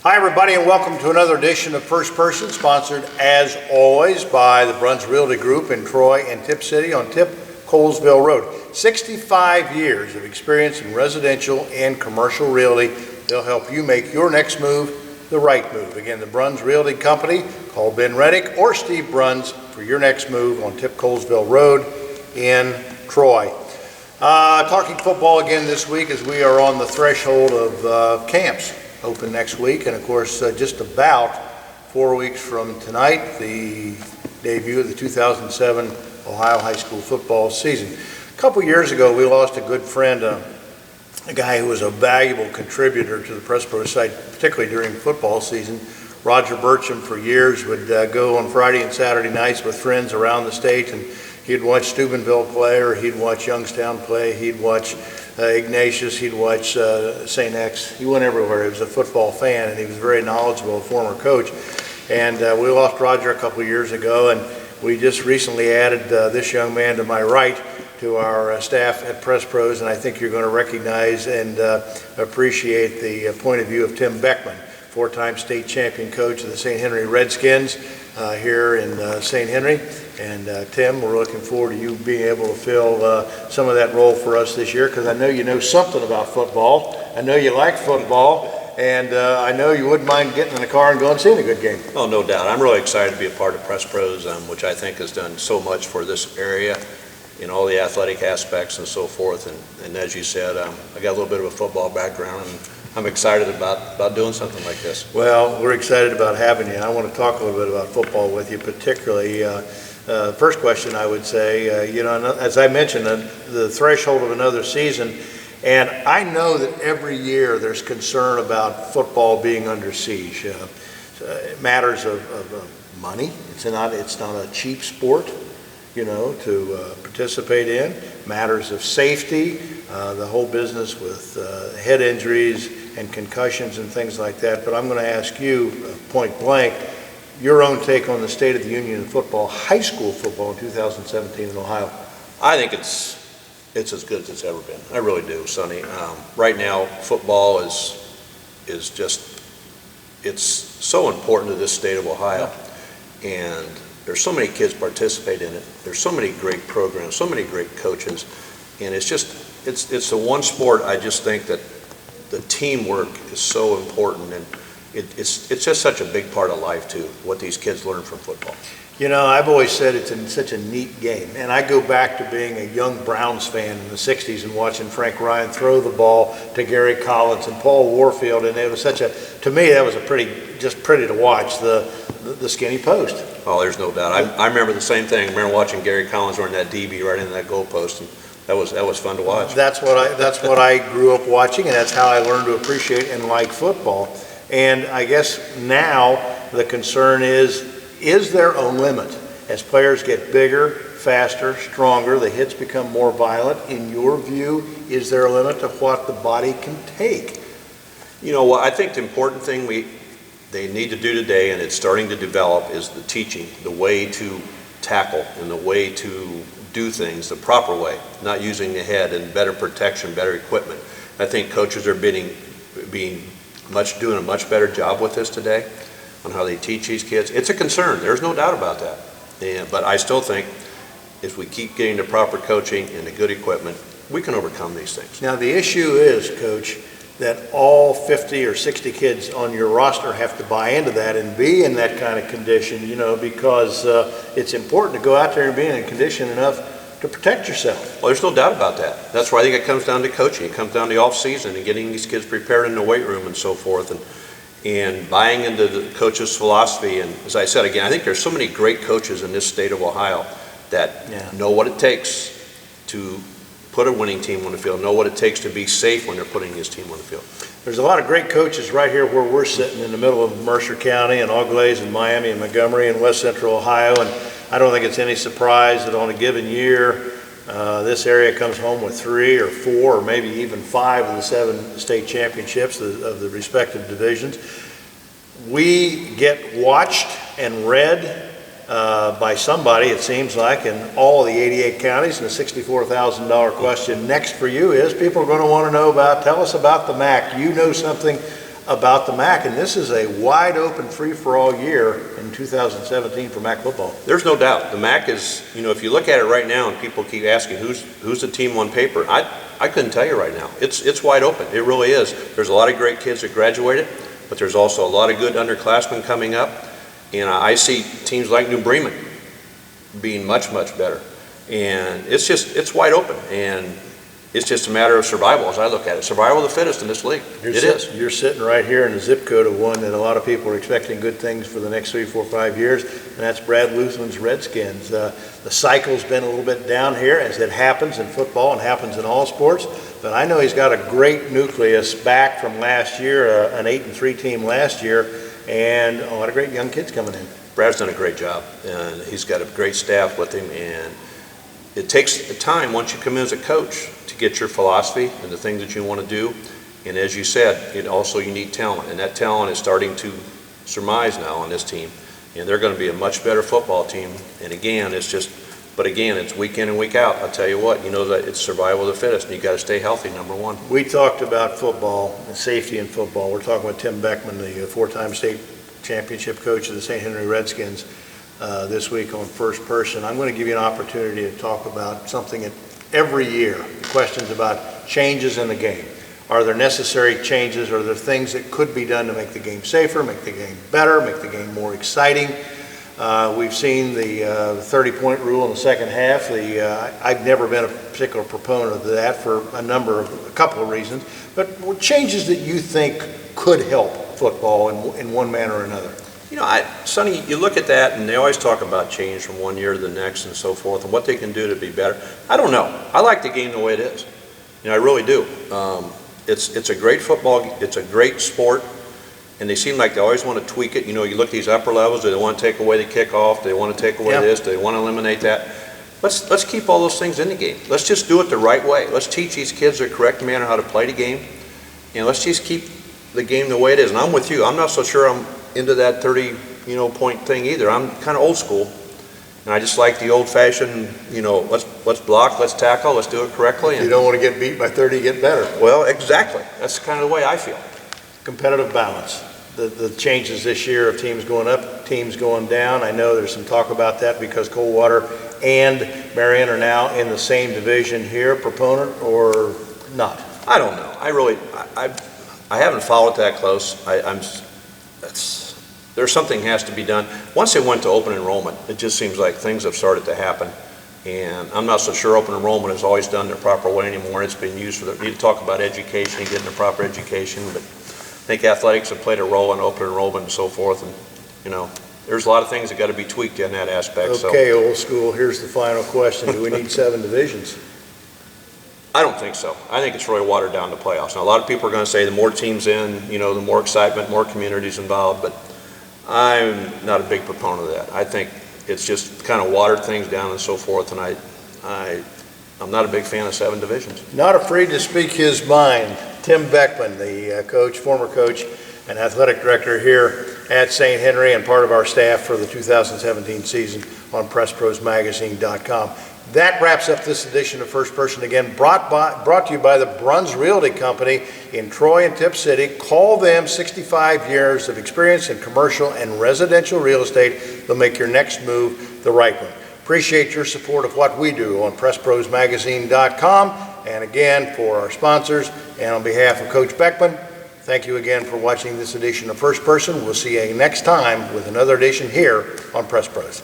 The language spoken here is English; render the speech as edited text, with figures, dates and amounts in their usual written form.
Hi everybody, and welcome to another edition of First Person, sponsored as always by the Bruns Realty Group in Troy and Tip City on Tip Colesville Road. 65 years of experience in residential and commercial realty. They'll help you make your next move the right move. Again, the Bruns Realty Company. Call Ben Reddick or Steve Bruns for your next move on Tip Colesville Road in Troy. Talking football again this week as we are on the threshold of camps. Open next week, and of course just about 4 weeks from tonight, the debut of the 2007 Ohio high school football season. A couple years ago we lost a good friend, a guy who was a valuable contributor to the Press Pro site, particularly during football season. Roger Burcham for years would go on Friday and Saturday nights with friends around the state, and he'd watch Steubenville play, or he'd watch Youngstown play, he'd watch Ignatius, he'd watch St. X. He went everywhere. He was a football fan, and he was very knowledgeable, a former coach. And we lost Roger a couple of years ago, and we just recently added this young man to my right to our staff at Press Pros, and I think you're going to recognize and appreciate the point of view of Tim Boeckman, four-time state champion coach of the St. Henry Redskins here in St. Henry. And Tim, we're looking forward to you being able to fill some of that role for us this year, because I know you know something about football. I know you like football, and I know you wouldn't mind getting in the car and going and seeing a good game. Oh, no doubt. I'm really excited to be a part of Press Pros, which I think has done so much for this area in all the athletic aspects and so forth. And as you said, I got a little bit of a football background, and I'm excited about doing something like this. Well, we're excited about having you. I want to talk a little bit about football with you, particularly. First question, I would say, as I mentioned, the threshold of another season, and I know that every year there's concern about football being under siege. Matters of money. It's not a cheap sport, to participate in. Matters of safety, the whole business with head injuries and concussions and things like that. But I'm going to ask you, point blank, your own take on the state of the union of football, high school football in 2017 in Ohio. I think it's as good as it's ever been. I really do, Sonny. Right now, football is just, it's so important to this state of Ohio. And there's so many kids participate in it. There's so many great programs, so many great coaches. And it's just, it's the one sport I just think that the teamwork is so important. And it's just such a big part of life, too, what these kids learn from football. I've always said it's such a neat game. And I go back to being a young Browns fan in the 60s and watching Frank Ryan throw the ball to Gary Collins and Paul Warfield. And it was to me, that was pretty to watch, the skinny post. Oh, there's no doubt. I remember the same thing. I remember watching Gary Collins run that DB right into that goalpost, and that was fun to watch. That's what I grew up watching, and that's how I learned to appreciate and like football. And I guess now the concern is there a limit? As players get bigger, faster, stronger, the hits become more violent. In your view, is there a limit to what the body can take? I think the important thing they need to do today, and it's starting to develop, is the teaching, the way to tackle and the way to do things the proper way, not using the head, and better protection, better equipment. I think coaches are doing a much better job with this today on how they teach these kids. It's a concern. There's no doubt about that. But I still think if we keep getting the proper coaching and the good equipment, we can overcome these things. Now, the issue is, Coach, that all 50 or 60 kids on your roster have to buy into that and be in that kind of condition, because it's important to go out there and be in condition enough to protect yourself. Well, there's no doubt about that. That's why I think it comes down to coaching. It comes down to the off season and getting these kids prepared in the weight room and so forth, and buying into the coach's philosophy. And as I said again, I think there's so many great coaches in this state of Ohio that know what it takes to put a winning team on the field, know what it takes to be safe when they're putting this team on the field. There's a lot of great coaches right here where we're sitting in the middle of Mercer County and Auglaize and Miami and Montgomery and West Central Ohio, and I don't think it's any surprise that on a given year this area comes home with 3 or 4 or maybe even 5 of the 7 state championships of the respective divisions. We get watched and read by somebody, it seems like, in all the 88 counties, and the $64,000 question next for you is, people are going to want to know tell us about the MAC. You know something about the MAC, and this is a wide open free-for-all year in 2017 for MAC football. There's no doubt. The MAC is, if you look at it right now and people keep asking who's the team on paper, I couldn't tell you right now. It's wide open. It really is. There's a lot of great kids that graduated, but there's also a lot of good underclassmen coming up, and I see teams like New Bremen being much, much better. And it's wide open, and it's just a matter of survival as I look at it. Survival of the fittest in this league. You're sitting right here in the zip code of one that a lot of people are expecting good things for the next 3, 4, 5 years, and that's Brad Luthman's Redskins. The cycle's been a little bit down here, as it happens in football and happens in all sports, but I know he's got a great nucleus back from last year, an 8-3 team last year, and a lot of great young kids coming in. Brad's done a great job, and he's got a great staff with him, and it takes time once you come in as a coach to get your philosophy and the things that you want to do. And as you said, you need talent, and that talent is starting to surmise now on this team. And they're going to be a much better football team. And again, it's week in and week out. I'll tell you what, that it's survival of the fittest, and you got to stay healthy, number one. We talked about football and safety in football. We're talking with Tim Boeckman, the 4-time state championship coach of the St. Henry Redskins. This week on First Person. I'm going to give you an opportunity to talk about something that every year, questions about changes in the game. Are there necessary changes? Are there things that could be done to make the game safer, make the game better, make the game more exciting? We've seen the 30-point rule in the second half. I've never been a particular proponent of that for a couple of reasons, but changes that you think could help football in one manner or another. Sonny, you look at that, and they always talk about change from one year to the next and so forth, and what they can do to be better. I don't know. I like the game the way it is. I really do. It's a great football. It's a great sport, and they seem like they always want to tweak it. You look at these upper levels. Do they want to take away the kickoff? Do they want to take away this? Do they want to eliminate that? Let's keep all those things in the game. Let's just do it the right way. Let's teach these kids the correct manner how to play the game, and let's just keep the game the way it is. And I'm with you. I'm not so sure I'm into that 30-point thing either. I'm kind of old school, and I just like the old-fashioned, let's block, let's tackle, let's do it correctly. If you don't want to get beat by 30, get better. Well, exactly. That's kind of the way I feel. Competitive balance. The changes this year of teams going up, teams going down. I know there's some talk about that because Coldwater and Marion are now in the same division here. Proponent or not? I don't know. I haven't followed that close. There's something has to be done. Once they went to open enrollment, it just seems like things have started to happen. And I'm not so sure open enrollment is always done the proper way anymore. It's been used for you to talk about education and getting the proper education, but I think athletics have played a role in open enrollment and so forth. And, there's a lot of things that got to be tweaked in that aspect. Okay, old school, here's the final question. Do we need 7 divisions? I don't think so. I think it's really watered down the playoffs. Now, a lot of people are going to say the more teams in, the more excitement, more communities involved, but I'm not a big proponent of that. I think it's just kind of watered things down and so forth, and I'm not a big fan of 7 divisions. Not afraid to speak his mind. Tim Boeckman, the former coach and athletic director here at St. Henry and part of our staff for the 2017 season on PressProsMagazine.com. That wraps up this edition of First Person. Again, brought to you by the Bruns Realty Company in Troy and Tip City. Call them. 65 years of experience in commercial and residential real estate. They'll make your next move the right one. Appreciate your support of what we do on PressProsMagazine.com. And again, for our sponsors and on behalf of Coach Boeckman, thank you again for watching this edition of First Person. We'll see you next time with another edition here on Press Pros.